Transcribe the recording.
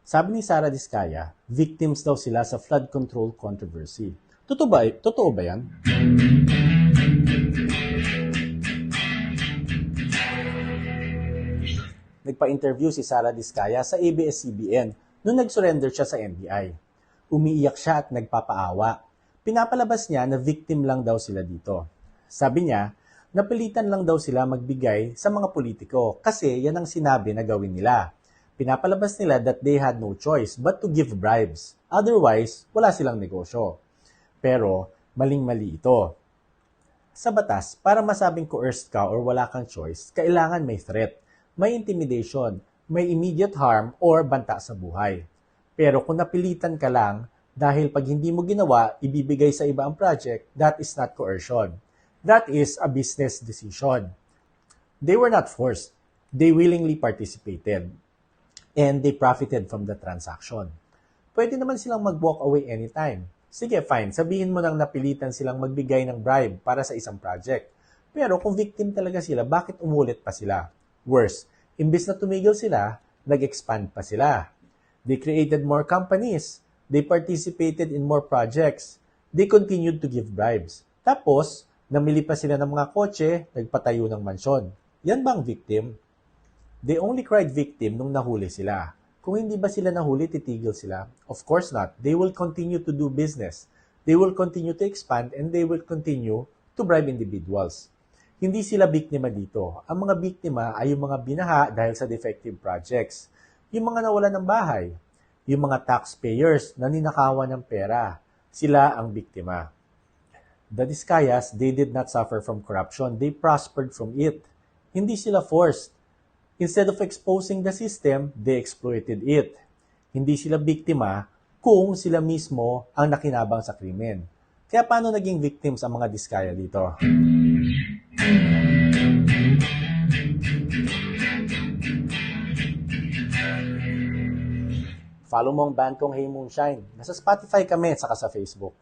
Sabi ni Sara Diskaya, victims daw sila sa flood control controversy. Totoo ba yan? Nagpa-interview si Sara Diskaya sa ABS-CBN nung nag-surrender siya sa NBI. Umiiyak siya at nagpapaawa. Pinapalabas niya na victim lang daw sila dito. Sabi niya, napilitan lang daw sila magbigay sa mga politiko kasi yan ang sinabi na gawin nila. Pinapalabas nila that they had no choice but to give bribes. Otherwise, wala silang negosyo. Pero, maling-mali ito. Sa batas, para masabing coerced ka or wala kang choice, kailangan may threat, may intimidation, may immediate harm or banta sa buhay. Pero kung napilitan ka lang, dahil pag hindi mo ginawa, ibibigay sa iba ang project, that is not coercion. That is a business decision. They were not forced. They willingly participated. And they profited from the transaction. Pwede naman silang mag-walk away anytime. Sige, fine. Sabihin mo nang napilitan silang magbigay ng bribe para sa isang project. Pero kung victim talaga sila, bakit umulit pa sila? Worse, imbis na tumigil sila, nag-expand pa sila. They created more companies. They participated in more projects. They continued to give bribes. Tapos, namili pa sila ng mga kotse, nagpatayo ng mansyon. Yan ba ang victim? They only cried victim nung nahuli sila. Kung hindi ba sila nahuli, titigil sila? Of course not. They will continue to do business. They will continue to expand and they will continue to bribe individuals. Hindi sila biktima dito. Ang mga biktima ay yung mga binaha dahil sa defective projects. Yung mga nawalan ng bahay. Yung mga taxpayers na ninakawan ng pera. Sila ang biktima. The Diskayas, they did not suffer from corruption. They prospered from it. Hindi sila forced. Instead of exposing the system, they exploited it. Hindi sila biktima kung sila mismo ang nakinabang sa krimen. Kaya paano naging victims ang mga Diskaya dito? Follow mo ang band kong Hey Moonshine. Nasa Spotify kami at saka sa Facebook.